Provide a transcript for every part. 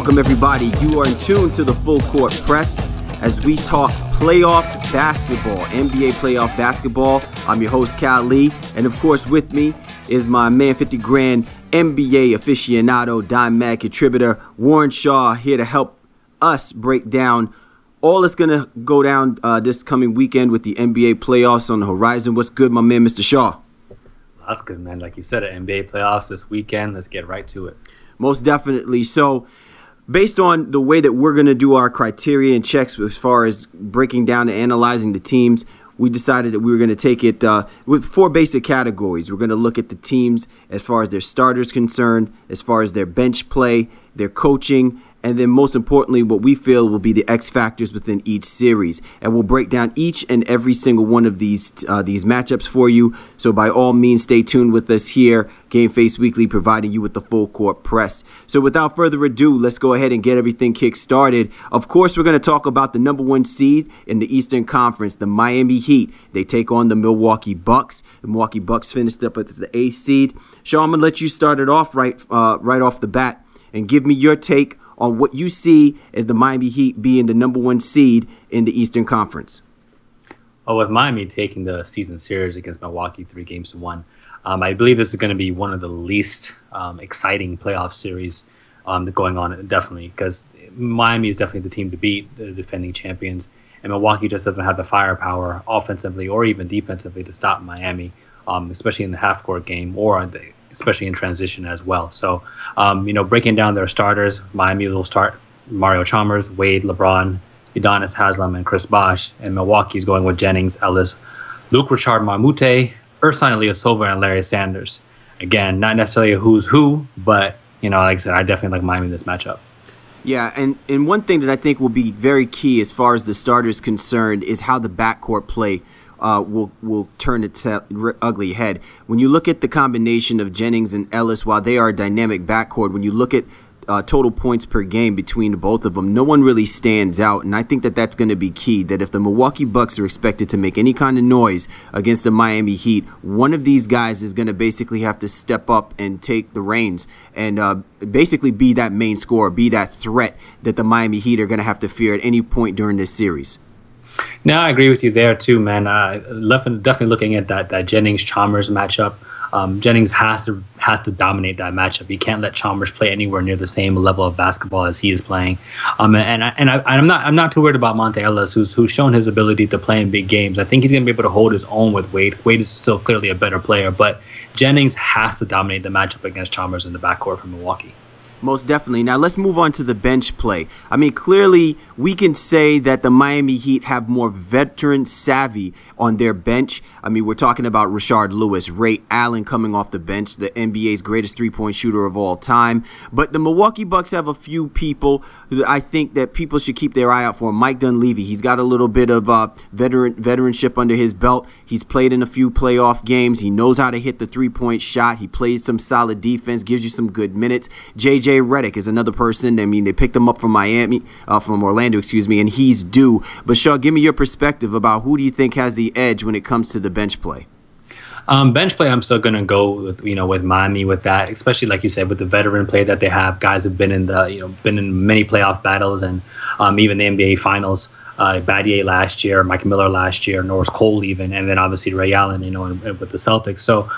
Welcome, everybody. You are in tune to the Full Court Press as we talk playoff basketball, NBA playoff basketball. I'm your host, Cal Lee, and of course, with me is my man, 50 grand NBA aficionado, Dime Mag contributor, Warren Shaw, here to help us break down all that's going to go down this coming weekend with the NBA playoffs on the horizon. What's good, my man, Mr. Shaw? That's good, man. Like you said, NBA playoffs this weekend. Let's get right to it. Most definitely. So, based on the way that we're going to do our criteria and checks as far as breaking down and analyzing the teams, we decided that we were going to take it with four basic categories. We're going to look at the teams as far as their starters concerned, as far as their bench play, their coaching, and then most importantly, what we feel will be the X factors within each series. And we'll break down each and every single one of these matchups for you. So by all means, stay tuned with us here, Game Face Weekly, providing you with the full court press. So without further ado, let's go ahead and get everything kick-started. Of course, we're going to talk about the #1 seed in the Eastern Conference, the Miami Heat. They take on the Milwaukee Bucks. The Milwaukee Bucks finished up as the 8th seed. Shaw, I'm going to let you start it off right off the bat and give me your take on what you see as the Miami Heat being the #1 seed in the Eastern Conference. Oh, with Miami taking the season series against Milwaukee 3-1, I believe this is going to be one of the least exciting playoff series going on, definitely, because Miami is definitely the team to beat, the defending champions, and Milwaukee just doesn't have the firepower offensively or even defensively to stop Miami, especially in the half-court game or especially in transition as well. So, breaking down their starters, Miami will start Mario Chalmers, Wade, LeBron, Udonis Haslem, and Chris Bosh. And Milwaukee is going with Jennings, Ellis, Luke Richard Marmute, Ersan Ilyasova, and Larry Sanders. Again, not necessarily a who's who, but, like I said, I definitely like Miami in this matchup. Yeah, and one thing that I think will be very key as far as the starters concerned is how the backcourt play will turn its ugly head. When you look at the combination of Jennings and Ellis, while they are a dynamic backcourt, when you look at total points per game between the both of them, no one really stands out. And I think that that's going to be key, that if the Milwaukee Bucks are expected to make any kind of noise against the Miami Heat, one of these guys is going to basically have to step up and take the reins and basically be that main scorer, be that threat that the Miami Heat are going to have to fear at any point during this series. No, I agree with you there too, man. Definitely looking at that Jennings-Chalmers matchup. Jennings has to dominate that matchup. He can't let Chalmers play anywhere near the same level of basketball as he is playing. I'm not too worried about Monte Ellis, who's shown his ability to play in big games. I think he's going to be able to hold his own with Wade. Wade is still clearly a better player, but Jennings has to dominate the matchup against Chalmers in the backcourt for Milwaukee. Most definitely. Now, let's move on to the bench play. I mean, clearly, we can say that the Miami Heat have more veteran savvy on their bench. I mean, we're talking about Rashard Lewis, Ray Allen coming off the bench, the NBA's greatest three-point shooter of all time. But the Milwaukee Bucks have a few people who I think that people should keep their eye out for. Mike Dunleavy, he's got a little bit of veteranship under his belt. He's played in a few playoff games. He knows how to hit the three-point shot. He plays some solid defense, gives you some good minutes. J.J. Redick is another person. I mean, they picked him up from Orlando, and he's due. But Shaw, give me your perspective about who do you think has the edge when it comes to the bench play? Bench play, I'm still going to go with Miami with that, especially like you said, with the veteran play that they have. Guys have been in many playoff battles and even the NBA Finals. Battier last year, Mike Miller last year, Norris Cole even, and then obviously Ray Allen, with the Celtics. So.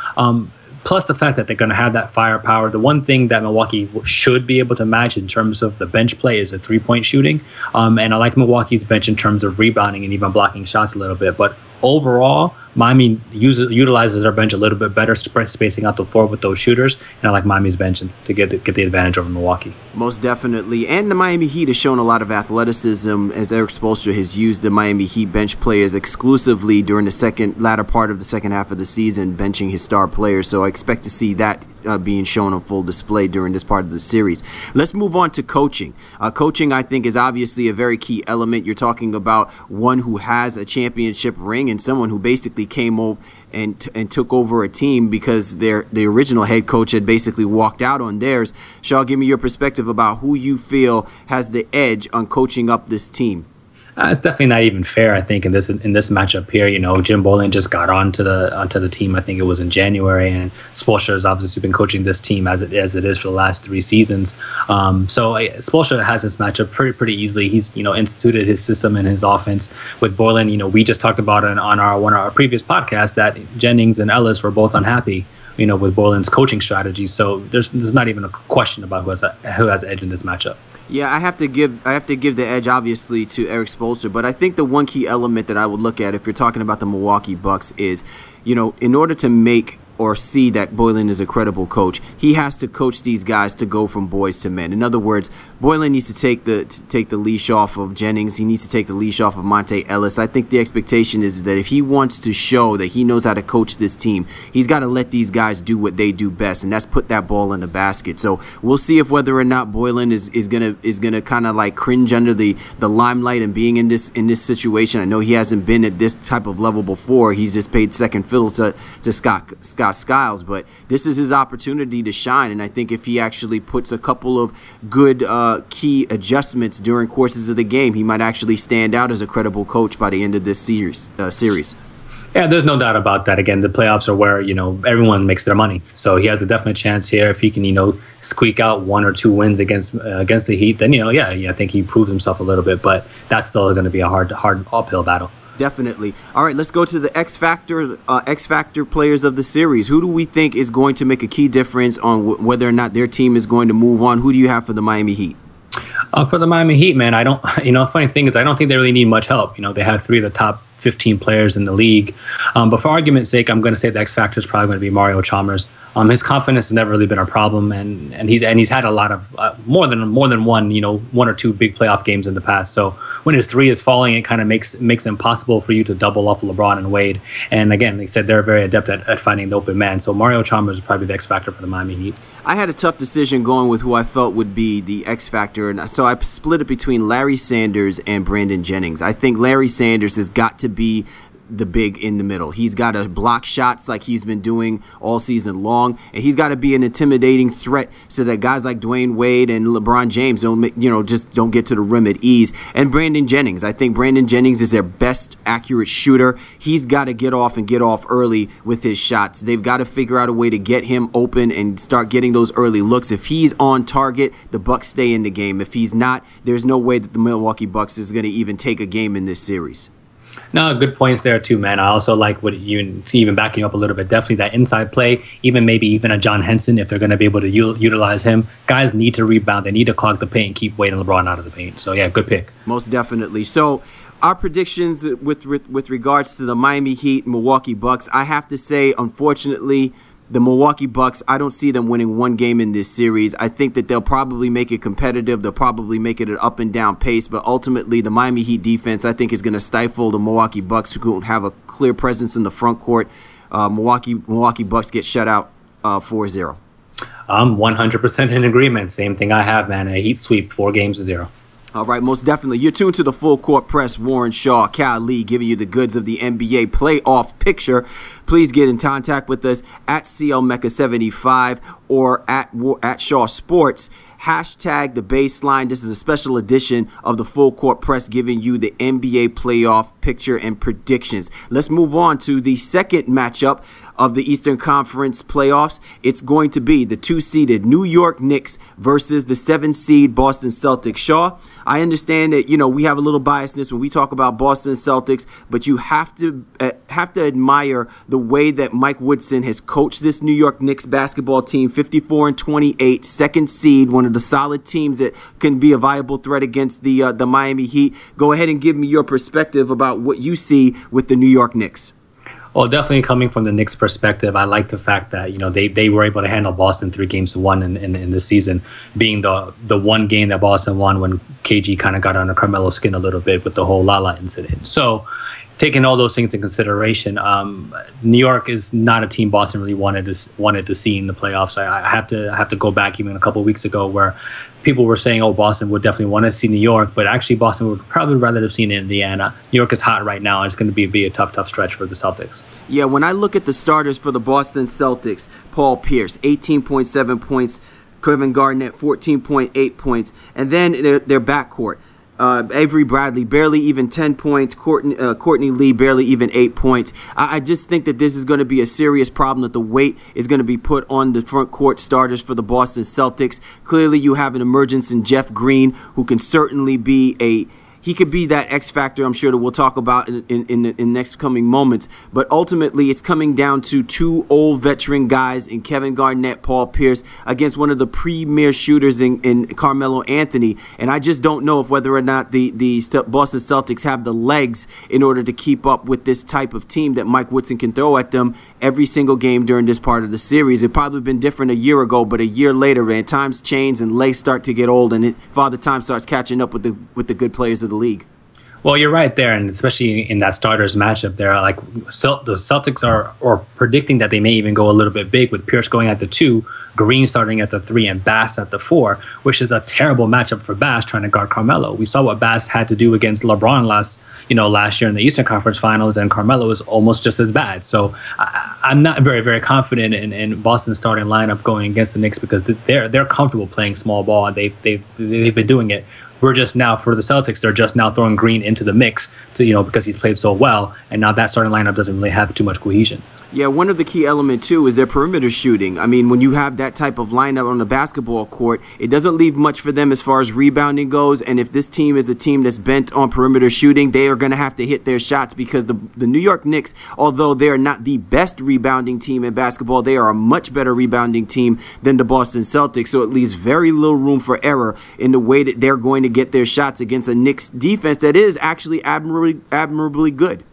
Plus the fact that they're going to have that firepower. The one thing that Milwaukee should be able to match in terms of the bench play is a three-point shooting. And I like Milwaukee's bench in terms of rebounding and even blocking shots a little bit. But overall, Miami utilizes their bench a little bit better, spacing out the floor with those shooters. And I like Miami's bench to get the advantage over Milwaukee. Most definitely. And the Miami Heat has shown a lot of athleticism as Eric Spoelstra has used the Miami Heat bench players exclusively during the latter part of the second half of the season, benching his star players. So I expect to see that being shown on full display during this part of the series. Let's move on to coaching. Coaching, I think, is obviously a very key element. You're talking about one who has a championship ring and someone who basically came over and took over a team because the original head coach had basically walked out on theirs. Shaw, give me your perspective about who you feel has the edge on coaching up this team. It's definitely not even fair. I think in this matchup here, Jim Boylen just got onto the team. I think it was in January, and Spoelstra has obviously been coaching this team as it is for the last 3 seasons. So Spoelstra has this matchup pretty easily. He's instituted his system and his offense with Boylen. We just talked about it on our previous podcast that Jennings and Ellis were both unhappy with Boylen's coaching strategy. So there's not even a question about who has edge in this matchup. Yeah, I have to give the edge obviously to Erik Spoelstra, but I think the one key element that I would look at if you're talking about the Milwaukee Bucks is, in order to make or see that Boylen is a credible coach, he has to coach these guys to go from boys to men. In other words, Boylen needs to take the leash off of Jennings. He needs to take the leash off of Monte Ellis. I think the expectation is that if he wants to show that he knows how to coach this team, he's got to let these guys do what they do best, and that's put that ball in the basket. So we'll see if whether or not Boylen is gonna kind of like cringe under the limelight and being in this situation. I know he hasn't been at this type of level before. He's just paid second fiddle to Scott Skiles, but this is his opportunity to shine, and I think if he actually puts a couple of good key adjustments during courses of the game, he might actually stand out as a credible coach by the end of this series. Yeah, there's no doubt about that. Again, the playoffs are where everyone makes their money, so he has a definite chance here. If he can squeak out 1 or 2 wins against the Heat, then I think he proved himself a little bit, but that's still going to be a hard uphill battle. Definitely. All right, let's go to the X Factor players of the series. Who do we think is going to make a key difference on whether or not their team is going to move on? Who do you have for the Miami Heat? For the Miami Heat, man, I don't. Funny thing is, I don't think they really need much help. They have 3 of the top 15 players in the league. But for argument's sake, I'm going to say the X factor is probably going to be Mario Chalmers. His confidence has never really been a problem, and he's had a lot of more than one 1 or 2 big playoff games in the past. So when his 3 is falling, it kind of makes it impossible for you to double off LeBron and Wade. And again, they said they're very adept at finding the open man. So Mario Chalmers is probably the X factor for the Miami Heat. I had a tough decision going with who I felt would be the X factor, and so I split it between Larry Sanders and Brandon Jennings. I think Larry Sanders has got to be the big in the middle. He's got to block shots like he's been doing all season long, and he's got to be an intimidating threat so that guys like Dwayne Wade and LeBron James don't get to the rim at ease. And Brandon Jennings, I think Brandon Jennings is their best accurate shooter. He's got to get off early with his shots. They've got to figure out a way to get him open and start getting those early looks. If he's on target, the Bucks stay in the game. If he's not, there's no way that the Milwaukee Bucks is going to even take a game in this series. No, good points there too, man. I also like what you even backing up a little bit. Definitely that inside play, maybe even a John Henson if they're going to be able to utilize him. Guys need to rebound. They need to clog the paint and keep Wade and LeBron out of the paint. So yeah, good pick. Most definitely. So our predictions with regards to the Miami Heat, Milwaukee Bucks, I have to say, unfortunately, the Milwaukee Bucks, I don't see them winning 1 game in this series. I think that they'll probably make it competitive. They'll probably make it an up and down pace. But ultimately, the Miami Heat defense, I think, is going to stifle the Milwaukee Bucks, who don't have a clear presence in the front court. Milwaukee Bucks get shut out 4-0. I'm 100% in agreement. Same thing I have, man. A Heat sweep, 4-0. All right, most definitely. You're tuned to the Full Court Press. Warren Shaw, Cal Lee, giving you the goods of the NBA playoff picture. Please get in contact with us at CLMecca75 or at Shaw Sports. Hashtag the baseline. This is a special edition of the Full Court Press giving you the NBA playoff picture and predictions. Let's move on to the second matchup of the Eastern Conference playoffs. It's going to be the 2-seeded New York Knicks versus the 7-seed Boston Celtics. Shaw, I understand that we have a little biasness when we talk about Boston Celtics, but you have to admire the way that Mike Woodson has coached this New York Knicks basketball team. 54-28, second seed, one of the solid teams that can be a viable threat against the Miami Heat. Go ahead and give me your perspective about what you see with the New York Knicks. Well, definitely coming from the Knicks' perspective, I like the fact that they were able to handle Boston 3-1 in this season, being the one game that Boston won when KG kind of got under Carmelo's skin a little bit with the whole Lala incident. So, taking all those things into consideration, New York is not a team Boston really wanted to see in the playoffs. I have to go back even a couple of weeks ago where people were saying, oh, Boston would definitely want to see New York, but actually Boston would probably rather have seen Indiana. New York is hot right now, and it's going to be a tough stretch for the Celtics. Yeah, when I look at the starters for the Boston Celtics, Paul Pierce, 18.7 points, Kevin Garnett, 14.8 points, and then their backcourt. Avery Bradley, barely even 10 points. Courtney Lee, barely even 8 points. I just think that this is going to be a serious problem, that the weight is going to be put on the front court starters for the Boston Celtics. Clearly, you have an emergence in Jeff Green, who can certainly be he could be that X factor, I'm sure, that we'll talk about in the next coming moments. But ultimately, it's coming down to two old veteran guys in Kevin Garnett, Paul Pierce, against one of the premier shooters in Carmelo Anthony. And I just don't know if whether or not the Boston Celtics have the legs in order to keep up with this type of team that Mike Woodson can throw at them every single game during this part of the series. It probably been different a year ago, but a year later, man, times change and legs start to get old, and Father Time starts catching up with the good players of the league. Well, you're right there, and especially in that starters matchup there, like the Celtics are predicting that they may even go a little bit big with Pierce going at the 2, Green starting at the 3, and Bass at the 4, which is a terrible matchup for Bass trying to guard Carmelo. We saw what Bass had to do against LeBron last year in the Eastern Conference Finals, and Carmelo was almost just as bad. So I'm not very, very confident in Boston's starting lineup going against the Knicks, because they're comfortable playing small ball, and they've been doing it. We're just now, for the Celtics, they're just now throwing Green into the mix because he's played so well, and now that starting lineup doesn't really have too much cohesion. Yeah, one of the key elements, too, is their perimeter shooting. I mean, when you have that type of lineup on the basketball court, it doesn't leave much for them as far as rebounding goes. And if this team is a team that's bent on perimeter shooting, they are going to have to hit their shots, because the New York Knicks, although they are not the best rebounding team in basketball, they are a much better rebounding team than the Boston Celtics. So it leaves very little room for error in the way that they're going to get their shots against a Knicks defense that is actually admirably good.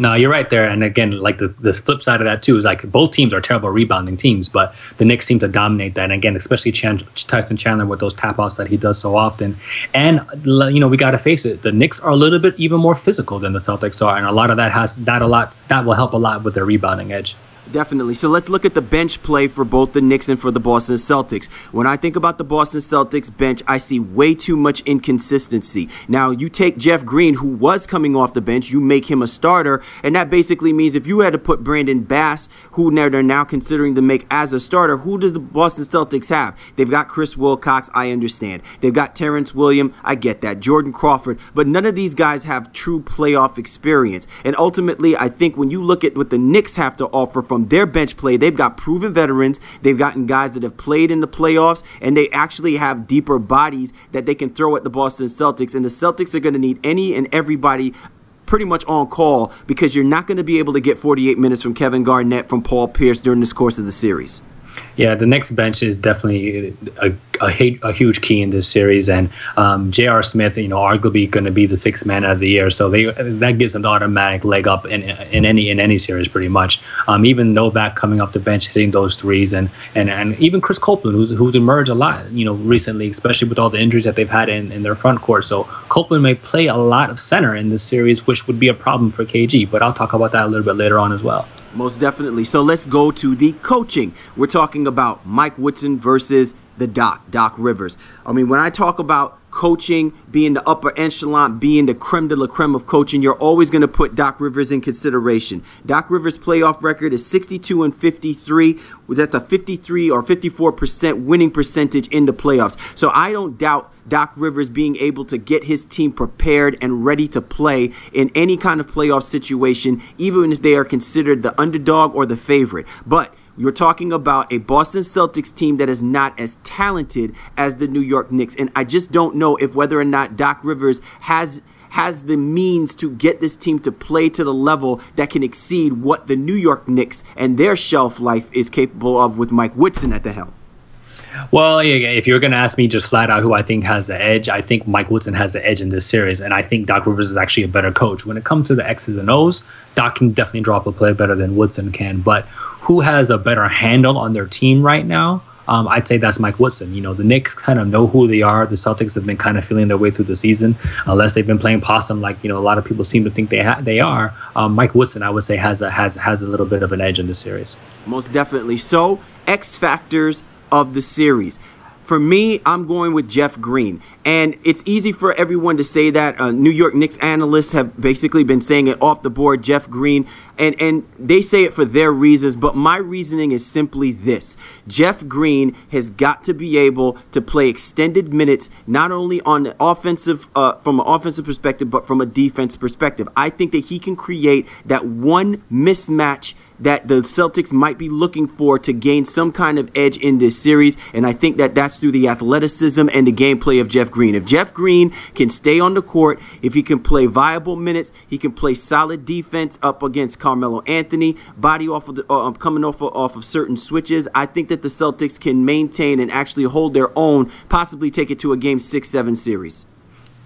No, you're right there. And again, like the flip side of that, too, is like both teams are terrible rebounding teams, but the Knicks seem to dominate that. And again, especially Tyson Chandler with those tap outs that he does so often. And, we got to face it. The Knicks are a little bit even more physical than the Celtics are. And a lot of that will help a lot with their rebounding edge. Definitely. So let's look at the bench play for both the Knicks and for the Boston Celtics. When I think about the Boston Celtics bench, I see way too much inconsistency. Now, you take Jeff Green, who was coming off the bench, you make him a starter, and that basically means if you had to put Brandon Bass, who they're now considering to make as a starter, who does the Boston Celtics have? They've got Chris Wilcox, I understand. They've got Terrence Williams, I get that. Jordan Crawford, but none of these guys have true playoff experience. And ultimately, I think when you look at what the Knicks have to offer from their bench play, they've got proven veterans, they've gotten guys that have played in the playoffs, and they actually have deeper bodies that they can throw at the Boston Celtics. And the Celtics are going to need any and everybody pretty much on call, because you're not going to be able to get 48 minutes from Kevin Garnett, from Paul Pierce during this course of the series. Yeah, the Knicks bench is definitely a huge key in this series, and J.R. Smith, arguably going to be the sixth man of the year, so that gives them the automatic leg up in any series pretty much. Even Novak coming off the bench hitting those threes, and even Chris Copeland, who's emerged a lot, recently, especially with all the injuries that they've had in their front court. So Copeland may play a lot of center in this series, which would be a problem for KG, but I'll talk about that a little bit later on as well. Most definitely. So let's go to the coaching. We're talking about Mike Woodson versus the Doc Rivers. I mean, when I talk about coaching, being the upper echelon, being the creme de la creme of coaching, you're always going to put Doc Rivers in consideration. Doc Rivers' playoff record is 62-53. That's a 53 or 54% winning percentage in the playoffs. So I don't doubt Doc Rivers being able to get his team prepared and ready to play in any kind of playoff situation, even if they are considered the underdog or the favorite. But you're talking about a Boston Celtics team that is not as talented as the New York Knicks. And I just don't know if whether or not Doc Rivers has the means to get this team to play to the level that can exceed what the New York Knicks and their shelf life is capable of with Mike Woodson at the helm. Well, if you're going to ask me just flat out who I think has the edge, I think Mike Woodson has the edge in this series, and I think Doc Rivers is actually a better coach. When it comes to the X's and O's, Doc can definitely draw up a play better than Woodson can, but who has a better handle on their team right now? I'd say that's Mike Woodson. The Knicks kind of know who they are. The Celtics have been kind of feeling their way through the season, unless they've been playing possum like a lot of people seem to think they are. Mike Woodson, I would say, has a little bit of an edge in this series. Most definitely. So, X factors of the series. For me, I'm going with Jeff Green. And it's easy for everyone to say that. New York Knicks analysts have basically been saying it off the board. Jeff Green, And they say it for their reasons, but my reasoning is simply this. Jeff Green has got to be able to play extended minutes, not only on the offensive, from an offensive perspective, but from a defense perspective. I think that he can create that one mismatch that the Celtics might be looking for to gain some kind of edge in this series, and I think that that's through the athleticism and the gameplay of Jeff Green. If Jeff Green can stay on the court, if he can play viable minutes, he can play solid defense up against Carmelo Anthony, body off of the, coming off of certain switches, I think that the Celtics can maintain and actually hold their own, possibly take it to a Game 6-7 series.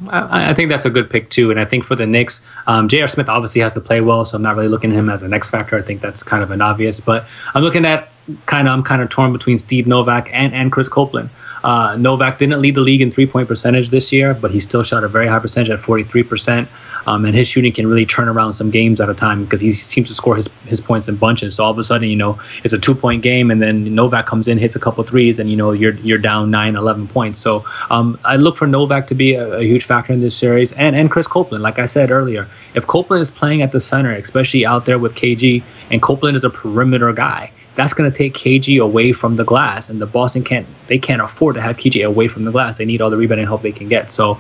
I think that's a good pick too, and I think for the Knicks, J.R. Smith obviously has to play well, so I'm not really looking at him as an X factor. I think that's kind of an obvious, but I'm looking at I'm kind of torn between Steve Novak and Chris Copeland. Novak didn't lead the league in 3-point percentage this year, but he still shot a very high percentage at 43%. And his shooting can really turn around some games at a time because he seems to score his points in bunches. So all of a sudden, it's a 2-point game, and then Novak comes in, hits a couple threes, and you're down 9-11 points. So I look for Novak to be a huge factor in this series, and Chris Copeland. Like I said earlier, if Copeland is playing at the center, especially out there with KG, and Copeland is a perimeter guy, that's going to take KG away from the glass, and the Boston can't afford to have KG away from the glass. They need all the rebounding help they can get. So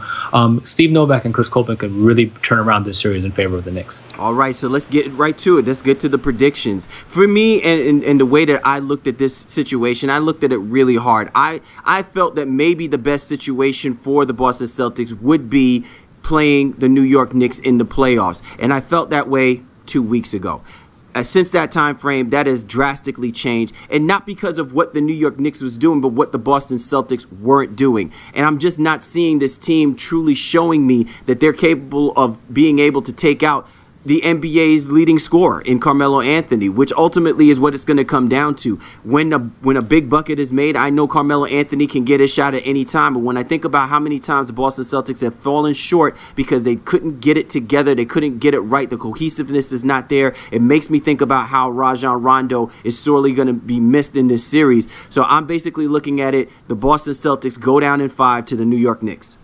Steve Novak and Chris Copeland could really turn around this series in favor of the Knicks. All right, so let's get right to it. Let's get to the predictions. For me, and the way that I looked at this situation, I looked at it really hard. I felt that maybe the best situation for the Boston Celtics would be playing the New York Knicks in the playoffs, and I felt that way 2 weeks ago. Since that time frame, that has drastically changed, and not because of what the New York Knicks was doing, but what the Boston Celtics weren't doing. And I'm just not seeing this team truly showing me that they're capable of being able to take out the NBA's leading scorer in Carmelo Anthony, which ultimately is what it's going to come down to. When a big bucket is made, I know Carmelo Anthony can get his shot at any time, but when I think about how many times the Boston Celtics have fallen short because they couldn't get it together, they couldn't get it right, the cohesiveness is not there, it makes me think about how Rajon Rondo is sorely going to be missed in this series. So I'm basically looking at it, the Boston Celtics go down in 5 to the New York Knicks.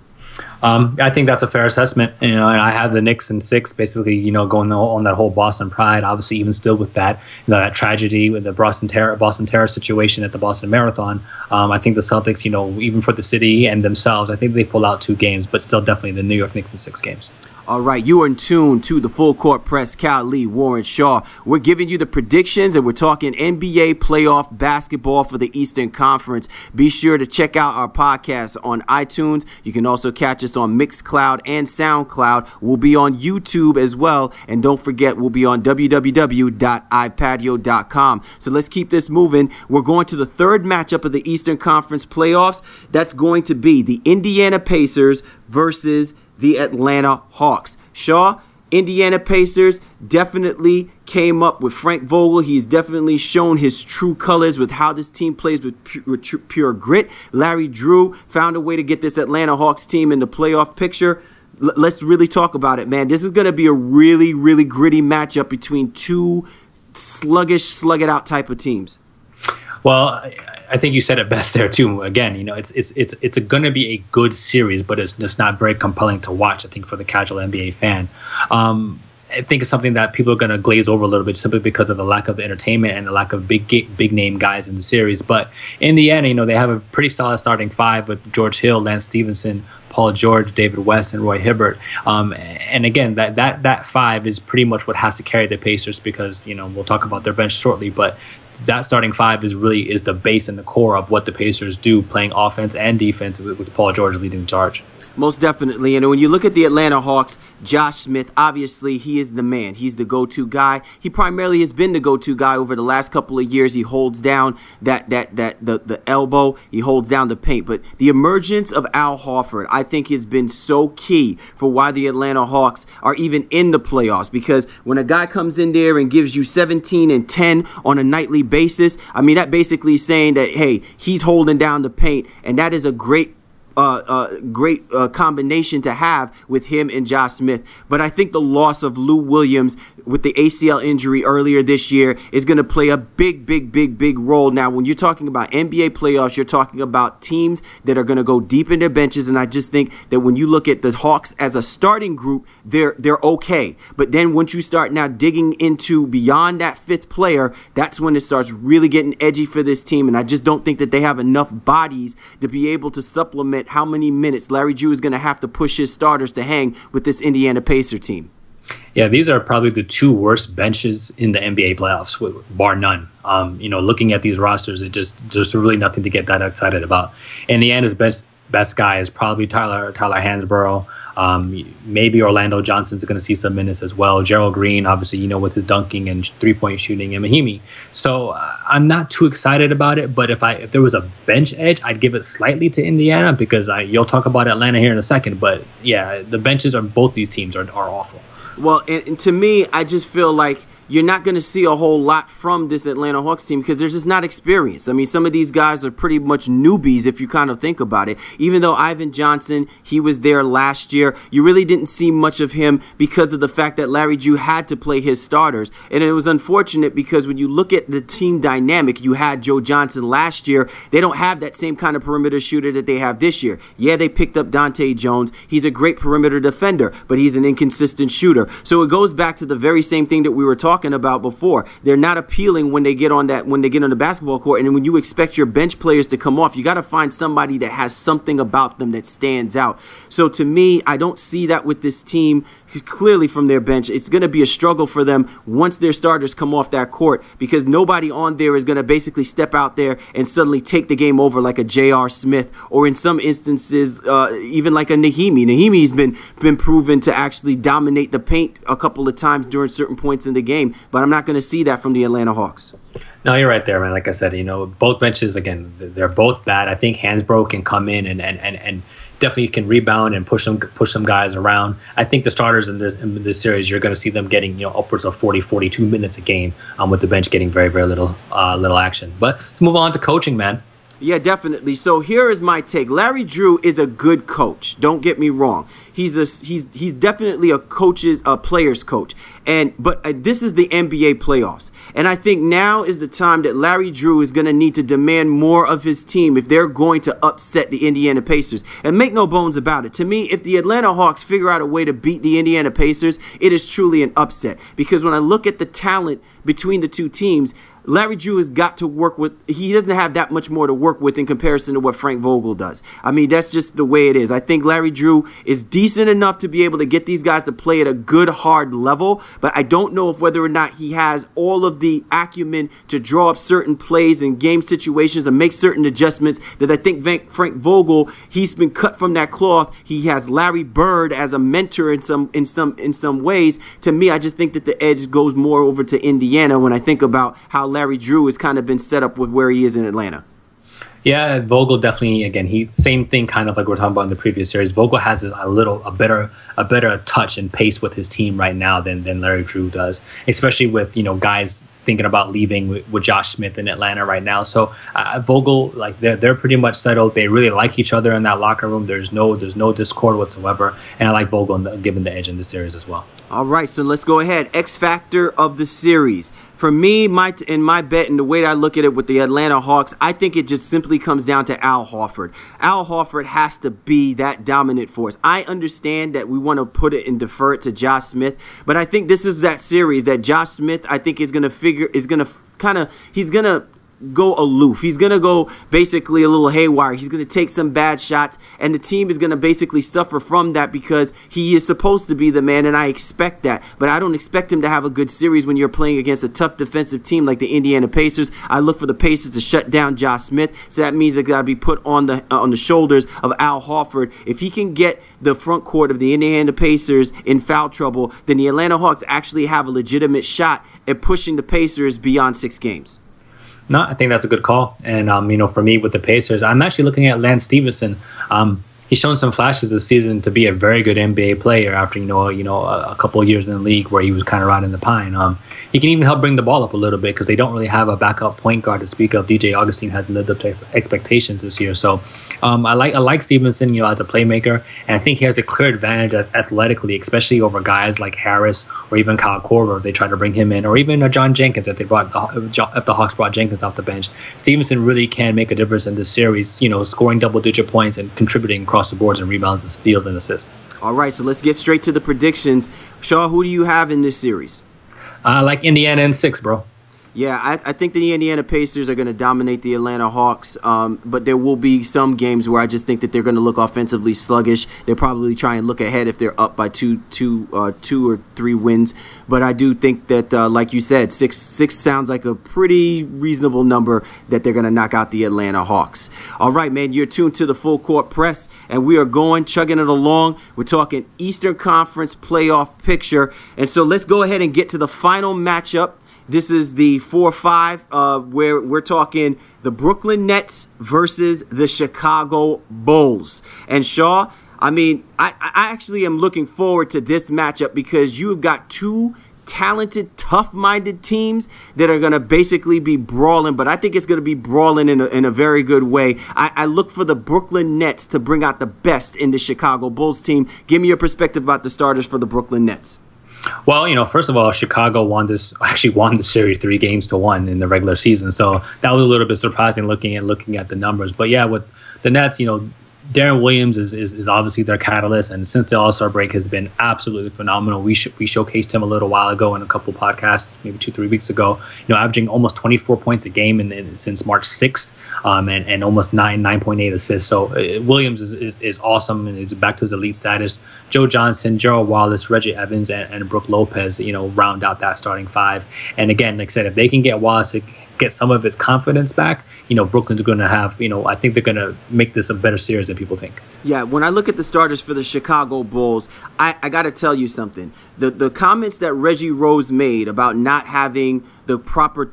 I think that's a fair assessment. And I have the Knicks in 6, basically, going on that whole Boston pride. Obviously, even still with that, that tragedy with the Boston Terror situation at the Boston Marathon. I think the Celtics, even for the city and themselves, I think they pull out 2 games, but still definitely the New York Knicks in 6 games. All right, you are in tune to the Full Court Press. Cal Lee, Warren Shaw. We're giving you the predictions, and we're talking NBA playoff basketball for the Eastern Conference. Be sure to check out our podcast on iTunes. You can also catch us on Mixcloud and SoundCloud. We'll be on YouTube as well, and don't forget, we'll be on www.ipatio.com. So let's keep this moving. We're going to the third matchup of the Eastern Conference playoffs. That's going to be the Indiana Pacers versus the Atlanta Hawks. Shaw, Indiana Pacers definitely came up with Frank Vogel. He's definitely shown his true colors with how this team plays with pure grit. Larry Drew found a way to get this Atlanta Hawks team in the playoff picture. Let's really talk about it, man. This is going to be a really, really gritty matchup between two sluggish, slug-it-out type of teams. Well, I think you said it best there too. Again, it's going to be a good series, but it's just not very compelling to watch, I think, for the casual NBA fan. I think it's something that people are going to glaze over a little bit simply because of the lack of entertainment and the lack of big name guys in the series. But in the end, they have a pretty solid starting 5 with George Hill, Lance Stevenson, Paul George, David West, and Roy Hibbert. And again, that 5 is pretty much what has to carry the Pacers because, we'll talk about their bench shortly, but that starting 5 is the base and the core of what the Pacers do, playing offense and defense with Paul George leading the charge. Most definitely. And when you look at the Atlanta Hawks, Josh Smith, obviously he is the man. He's the go-to guy. He primarily has been the go-to guy over the last couple of years. He holds down the elbow. He holds down the paint. But the emergence of Al Horford, I think, has been so key for why the Atlanta Hawks are even in the playoffs. Because when a guy comes in there and gives you 17 and 10 on a nightly basis, I mean, that basically is saying that, hey, he's holding down the paint. And that is a great combination to have with him and Josh Smith. But I think the loss of Lou Williams with the ACL injury earlier this year is going to play a big role. Now, when you're talking about NBA playoffs, you're talking about teams that are going to go deep in their benches, and I just think that when you look at the Hawks as a starting group, they're okay. But then once you start now digging into beyond that fifth player, that's when it starts really getting edgy for this team, and I just don't think that they have enough bodies to be able to supplement how many minutes Larry Drew is going to have to push his starters to hang with this Indiana Pacer team. Yeah, these are probably the two worst benches in the NBA playoffs, bar none. Looking at these rosters, it just really nothing to get that excited about. Indiana's best guy is probably Tyler Hansbrough. Maybe Orlando Johnson's going to see some minutes as well. Gerald Green, obviously, with his dunking and three-point shooting, and Mahimi. So I'm not too excited about it. But if there was a bench edge, I'd give it slightly to Indiana because you'll talk about Atlanta here in a second. But yeah, the benches on both these teams are awful. Well, and to me, I just feel like you're not going to see a whole lot from this Atlanta Hawks team because there's just not experience. I mean, some of these guys are pretty much newbies if you kind of think about it. Even though Ivan Johnson, he was there last year, you really didn't see much of him because of the fact that Larry Drew had to play his starters. And it was unfortunate because when you look at the team dynamic, you had Joe Johnson last year. They don't have that same kind of perimeter shooter that they have this year. Yeah, they picked up Dante Jones. He's a great perimeter defender, but he's an inconsistent shooter. So it goes back to the very same thing that we were talking about before. They're not appealing when they get on the basketball court, and when you expect your bench players to come off, you got to find somebody that has something about them that stands out. So to me, I don't see that with this team. Clearly from their bench, it's going to be a struggle for them once their starters come off that court because nobody on there is going to basically step out there and suddenly take the game over like a J.R. Smith or in some instances even like a Nahimi. Nahimi's been proven to actually dominate the paint a couple of times during certain points in the game, but I'm not going to see that from the Atlanta Hawks. No, you're right there, man. Like I said, both benches, again, they're both bad. I think Hansbrough can come in and definitely can rebound and push some guys around. I think the starters in this series, you're going to see them getting upwards of 40, 42 minutes a game, with the bench getting very little action. But let's move on to coaching, man. Yeah, definitely. So here is my take. Larry Drew is a good coach. Don't get me wrong. He's definitely a player's coach. But this is the NBA playoffs. And I think now is the time that Larry Drew is going to need to demand more of his team if they're going to upset the Indiana Pacers. And make no bones about it. To me, if the Atlanta Hawks figure out a way to beat the Indiana Pacers, it is truly an upset. Because when I look at the talent between the two teams, Larry Drew has got to work with, he doesn't have that much more to work with in comparison to what Frank Vogel does. I mean, that's just the way it is. I think Larry Drew is decent enough to be able to get these guys to play at a good, hard level, but I don't know if whether or not he has all of the acumen to draw up certain plays and game situations and make certain adjustments that I think Frank Vogel, he's been cut from that cloth. He has Larry Bird as a mentor in some ways. To me, I just think that the edge goes more over to Indiana when I think about how Larry Drew has kind of been set up with where he is in Atlanta. Yeah, Vogel definitely, again, same thing kind of like we were talking about in the previous series. Vogel has a better touch and pace with his team right now than Larry Drew does, especially with, guys thinking about leaving with Josh Smith in Atlanta right now. So Vogel, like they're pretty much settled. They really like each other in that locker room. There's no discord whatsoever. And I like Vogel given the edge in this series as well. All right, so let's go ahead. X factor of the series. For me, my bet and the way that I look at it with the Atlanta Hawks, I think it just simply comes down to Al Horford. Al Horford has to be that dominant force. I understand that we want to put it and defer it to Josh Smith, but I think this is that series that Josh Smith, I think, he's going to go aloof. He's going to go basically a little haywire. He's going to take some bad shots, and the team is going to basically suffer from that because he is supposed to be the man, and I expect that. But I don't expect him to have a good series when you're playing against a tough defensive team like the Indiana Pacers. I look for the Pacers to shut down Josh Smith, so that means it got to be put on the shoulders of Al Horford. If he can get the front court of the Indiana Pacers in foul trouble, then the Atlanta Hawks actually have a legitimate shot at pushing the Pacers beyond 6 games. No, I think that's a good call. And, for me with the Pacers, I'm actually looking at Lance Stevenson. he's shown some flashes this season to be a very good NBA player after a couple of years in the league where he was kind of riding the pine. He can even help bring the ball up a little bit because they don't really have a backup point guard to speak of. DJ Augustine hasn't lived up to expectations this year, so I like Stevenson, as a playmaker, and I think he has a clear advantage athletically, especially over guys like Harris or even Kyle Korver if they try to bring him in, or even John Jenkins if the Hawks brought Jenkins off the bench. Stevenson really can make a difference in this series, scoring double-digit points and contributing across the boards and rebounds and steals and assists. All right, so let's get straight to the predictions. Shaw, who do you have in this series? I like Indiana in 6, bro. Yeah, I think the Indiana Pacers are going to dominate the Atlanta Hawks, but there will be some games where I just think that they're going to look offensively sluggish. They'll probably try and look ahead if they're up by two or three wins. But I do think that, like you said, six sounds like a pretty reasonable number that they're going to knock out the Atlanta Hawks. All right, man, you're tuned to the Full Court Press, and we are chugging it along. We're talking Eastern Conference playoff picture, and so let's go ahead and get to the final matchup. This is the 4-5 where we're talking the Brooklyn Nets versus the Chicago Bulls. And Shaw, I actually am looking forward to this matchup because you've got two talented, tough-minded teams that are going to basically be brawling, but I think it's going to be brawling in a very good way. I look for the Brooklyn Nets to bring out the best in the Chicago Bulls team. Give me your perspective about the starters for the Brooklyn Nets. Well, first of all, Chicago won the series 3-1 in the regular season. So that was a little bit surprising looking at the numbers. But yeah, with the Nets, Darren Williams is obviously their catalyst, and since the All-Star break has been absolutely phenomenal. We showcased him a little while ago in a couple podcasts, maybe 2-3 weeks ago. Averaging almost 24 points a game since March 6th, and almost 9.8 assists. So Williams is awesome and is back to his elite status. Joe Johnson, Gerald Wallace, Reggie Evans, and Brook Lopez, round out that starting five. And again, like I said, if they can get Wallace to get some of his confidence back, Brooklyn's going to have, I think they're going to make this a better series than people think. Yeah, when I look at the starters for the Chicago Bulls, I got to tell you something. The comments that Reggie Rose made about not having the proper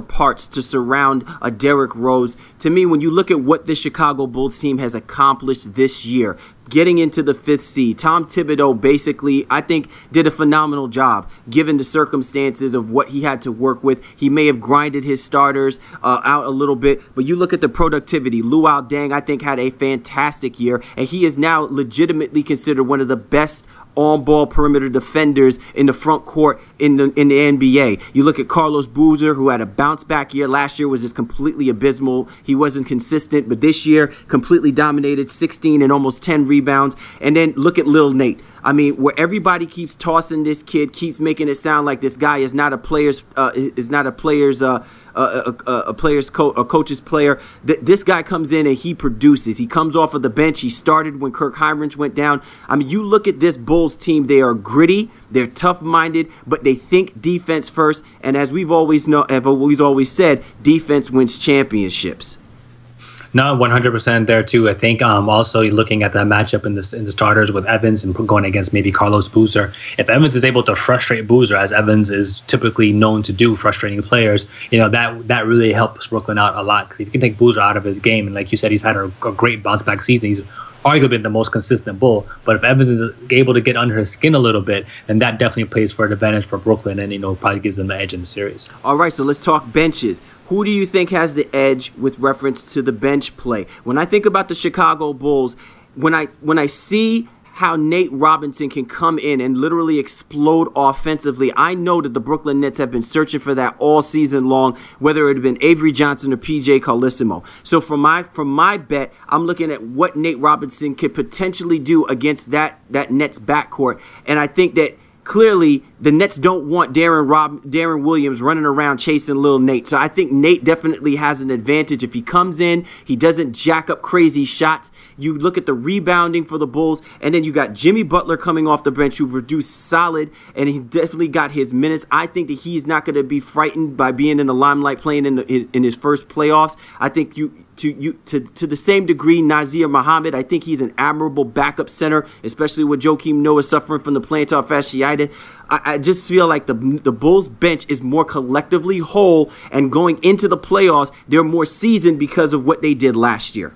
parts to surround a Derrick Rose, to me, when you look at what the Chicago Bulls team has accomplished this year, getting into the 5th seed, Tom Thibodeau basically, I think, did a phenomenal job given the circumstances of what he had to work with. He may have grinded his starters out a little bit, but you look at the productivity. Luol Deng, I think, had a fantastic year, and he is now legitimately considered one of the best on-ball perimeter defenders in the front court in the NBA. You look at Carlos Boozer, who had a bounce-back year. Last year was just completely abysmal. He wasn't consistent, but this year completely dominated, 16 and almost 10 rebounds. And then look at Lil Nate. Where everybody keeps tossing this kid, keeps making it sound like this guy is not a coach's player. This guy comes in and he produces. He comes off of the bench. He started when Kirk Heinrich went down. You look at this Bulls team. They are gritty. They're tough-minded, but they think defense first. And as we've always said, defense wins championships. No, 100% there too. I think also looking at that matchup in the starters with Evans and going against maybe Carlos Boozer. If Evans is able to frustrate Boozer, as Evans is typically known to do, frustrating players, that really helps Brooklyn out a lot. Because if you can take Boozer out of his game, and like you said, he's had a great bounce back season. He's arguably the most consistent Bull. But if Evans is able to get under his skin a little bit, then that definitely plays for an advantage for Brooklyn, and probably gives them the edge in the series. All right, so let's talk benches. Who do you think has the edge with reference to the bench play? When I think about the Chicago Bulls, when I see how Nate Robinson can come in and literally explode offensively, I know that the Brooklyn Nets have been searching for that all season long, whether it had been Avery Johnson or PJ Carlesimo. So for my bet, I'm looking at what Nate Robinson could potentially do against that Nets backcourt, and I think that clearly the Nets don't want Darren Williams running around chasing Lil Nate. So I think Nate definitely has an advantage. If he comes in, he doesn't jack up crazy shots. You look at the rebounding for the Bulls, and then you got Jimmy Butler coming off the bench who produced solid, and he definitely got his minutes. I think that he's not going to be frightened by being in the limelight playing in his first playoffs. I think to the same degree, Nazir Muhammad, I think he's an admirable backup center, especially with Joakim Noah suffering from the plantar fasciitis. I just feel like the Bulls bench is more collectively whole, and going into the playoffs, they're more seasoned because of what they did last year.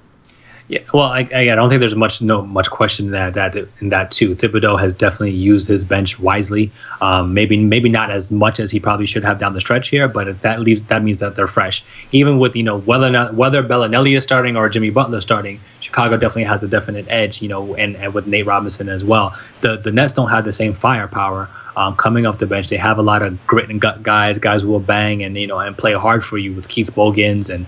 Yeah, well, I don't think there's much question in that too. Thibodeau has definitely used his bench wisely. Maybe not as much as he probably should have down the stretch here, but that means that they're fresh. Even with whether Bellinelli is starting or Jimmy Butler starting, Chicago definitely has a definite edge. And with Nate Robinson as well, the Nets don't have the same firepower. Coming off the bench, they have a lot of grit and gut guys who will bang and play hard for you with Keith Bogans and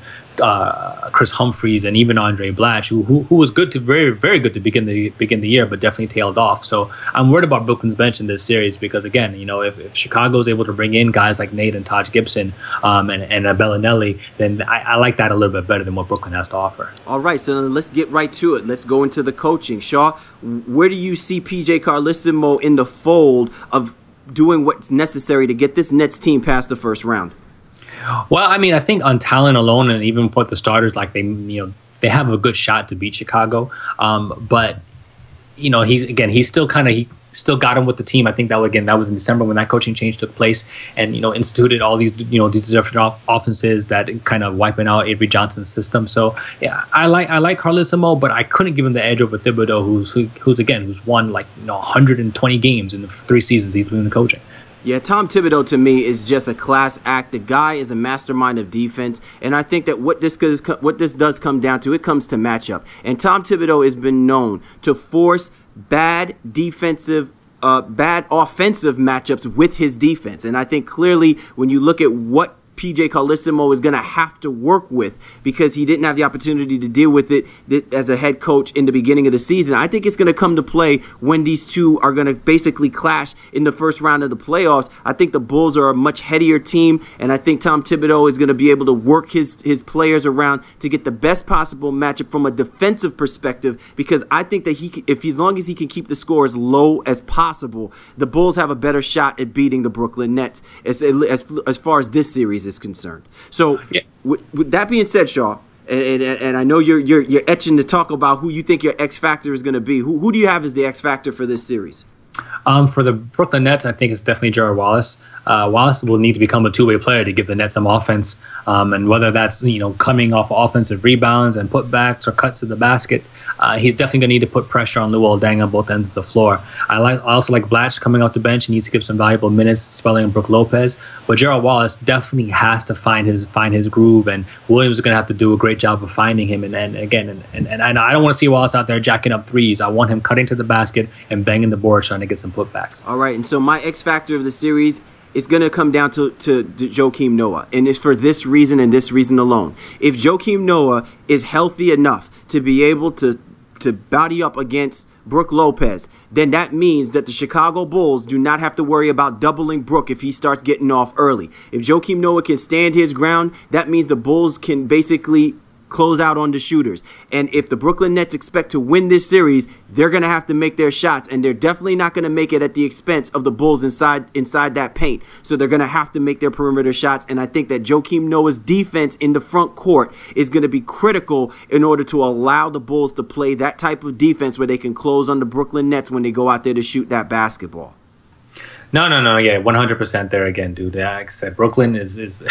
Chris Humphries and even Andre Blatch, who was very, very good to begin the year, but definitely tailed off. So I'm worried about Brooklyn's bench in this series because, again, if Chicago is able to bring in guys like Nate and Taj Gibson and Bellinelli, then I like that a little bit better than what Brooklyn has to offer. All right, so let's get right to it. Let's go into the coaching. Shaw, where do you see PJ Carlesimo in the fold of doing what's necessary to get this Nets team past the first round? Well, I mean, I think on talent alone, and even for the starters, like they have a good shot to beat Chicago. But he's still got him with the team. I think that was in December when that coaching change took place, and instituted all these these different offenses that kind of wiping out Avery Johnson's system. So yeah, I like Carlesimo, but I couldn't give him the edge over Thibodeau, who's won 120 games in the 3 seasons he's been coaching. Yeah, Tom Thibodeau to me is just a class act. The guy is a mastermind of defense, and I think that what this does come down to, it comes to matchup. And Tom Thibodeau has been known to force bad offensive matchups with his defense. And I think clearly when you look at what PJ Carlesimo is going to have to work with, because he didn't have the opportunity to deal with it as a head coach in the beginning of the season. I think it's going to come to play when these two are going to basically clash in the first round of the playoffs. I think the Bulls are a much headier team, and I think Tom Thibodeau is going to be able to work his players around to get the best possible matchup from a defensive perspective, because I think that as long as he can keep the score as low as possible, the Bulls have a better shot at beating the Brooklyn Nets as far as this series is concerned. So yeah. With that being said, Shaw, and I know you're etching to talk about who you think your X factor is going to be. Who do you have as the X factor for this series? For the Brooklyn Nets, I think it's definitely Gerald Wallace. Wallace will need to become a two-way player to give the Nets some offense, and whether that's coming off offensive rebounds and putbacks or cuts to the basket, he's definitely going to need to put pressure on Luol Deng on both ends of the floor. I also like Blatch coming off the bench. He needs to give some valuable minutes spelling Brook Lopez, but Gerald Wallace definitely has to find his groove, and Williams is going to have to do a great job of finding him. And I don't want to see Wallace out there jacking up threes. I want him cutting to the basket and banging the board, trying to get some putbacks. All right, and so my X factor of the series is going to come down to Joakim Noah, and it's for this reason and this reason alone. If Joakim Noah is healthy enough to be able to body up against Brook Lopez, then that means that the Chicago Bulls do not have to worry about doubling Brook if he starts getting off early. If Joakim Noah can stand his ground, that means the Bulls can basically close out on the shooters. And if the Brooklyn Nets expect to win this series, they're going to have to make their shots, and they're definitely not going to make it at the expense of the Bulls inside that paint. So they're going to have to make their perimeter shots, and I think that Joakim Noah's defense in the front court is going to be critical in order to allow the Bulls to play that type of defense where they can close on the Brooklyn Nets when they go out there to shoot that basketball. No, yeah, 100% there again, dude. Like I said, Brooklyn is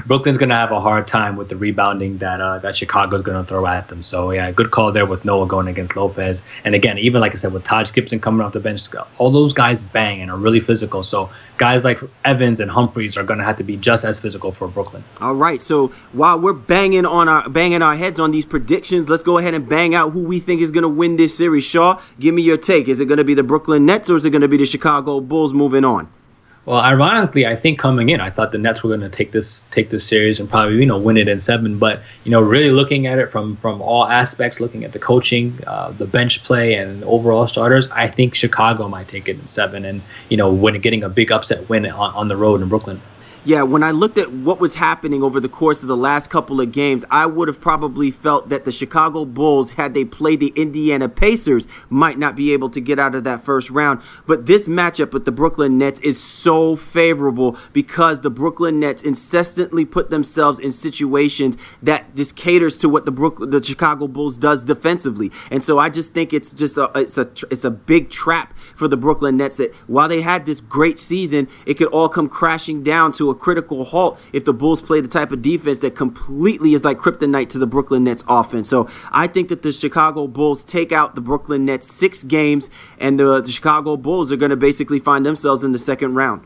Brooklyn's gonna have a hard time with the rebounding that Chicago's gonna throw at them. So yeah, good call there with Noah going against Lopez. And again, even like I said, with Taj Gibson coming off the bench, all those guys bang and are really physical. So guys like Evans and Humphries are gonna have to be just as physical for Brooklyn. All right, so while we're banging our heads on these predictions, let's go ahead and bang out who we think is gonna win this series. Shaw, give me your take. Is it gonna be the Brooklyn Nets or is it gonna be the Chicago Bulls moving on? Well, ironically, I think coming in, I thought the Nets were going to take this series and probably win it in 7. But really looking at it from all aspects, looking at the coaching, the bench play, and overall starters, I think Chicago might take it in 7, and getting a big upset win on the road in Brooklyn. Yeah, when I looked at what was happening over the course of the last couple of games, I would have probably felt that the Chicago Bulls, had they played the Indiana Pacers, might not be able to get out of that first round. But this matchup with the Brooklyn Nets is so favorable because the Brooklyn Nets incessantly put themselves in situations that just caters to what the Chicago Bulls does defensively. And so I just think it's just it's a big trap for the Brooklyn Nets that while they had this great season, it could all come crashing down to a critical halt if the Bulls play the type of defense that completely is like kryptonite to the Brooklyn Nets offense. So I think that the Chicago Bulls take out the Brooklyn Nets 6 games, and the Chicago Bulls are going to basically find themselves in the second round.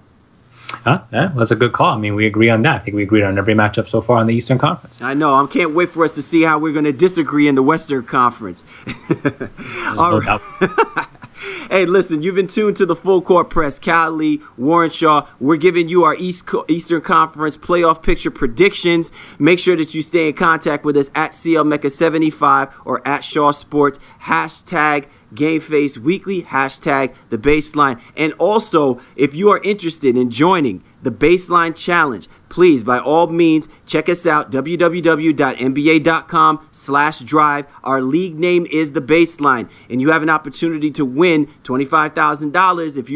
Yeah, that's a good call. I mean, we agree on that. I think we agreed on every matchup so far in the Eastern Conference. I know. I can't wait for us to see how we're going to disagree in the Western Conference. All right. Hey, listen, you've been tuned to the Full Court Press. Cal Lee, Warren Shaw. We're giving you our Eastern Conference playoff picture predictions. Make sure that you stay in contact with us at CLMecca75 or at Shaw Sports. Hashtag GameFace Weekly, hashtag The Baseline. And also, if you are interested in joining the Baseline Challenge, please, by all means, check us out, www.nba.com/drive. Our league name is The Baseline, and you have an opportunity to win $25,000 if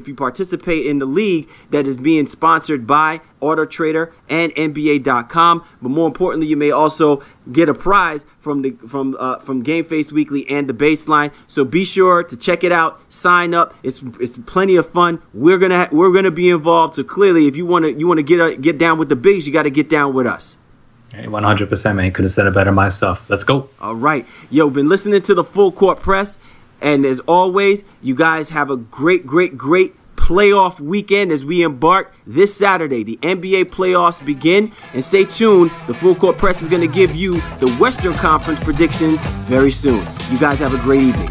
you participate in the league that is being sponsored by Auto Trader and NBA.com. But more importantly, you may also get a prize from GameFace Weekly and The Baseline. So be sure to check it out. Sign up. It's plenty of fun. We're gonna be involved. So clearly, if you wanna get down with the bigs, you got to get down with us. Hey, 100%, man. Couldn't have said it better myself. Let's go. All right, yo, been listening to the Full Court Press, and as always, you guys have a great playoff weekend as we embark this Saturday. The NBA playoffs begin, and stay tuned. The Full Court Press is going to give you the Western Conference predictions very soon. You guys have a great evening.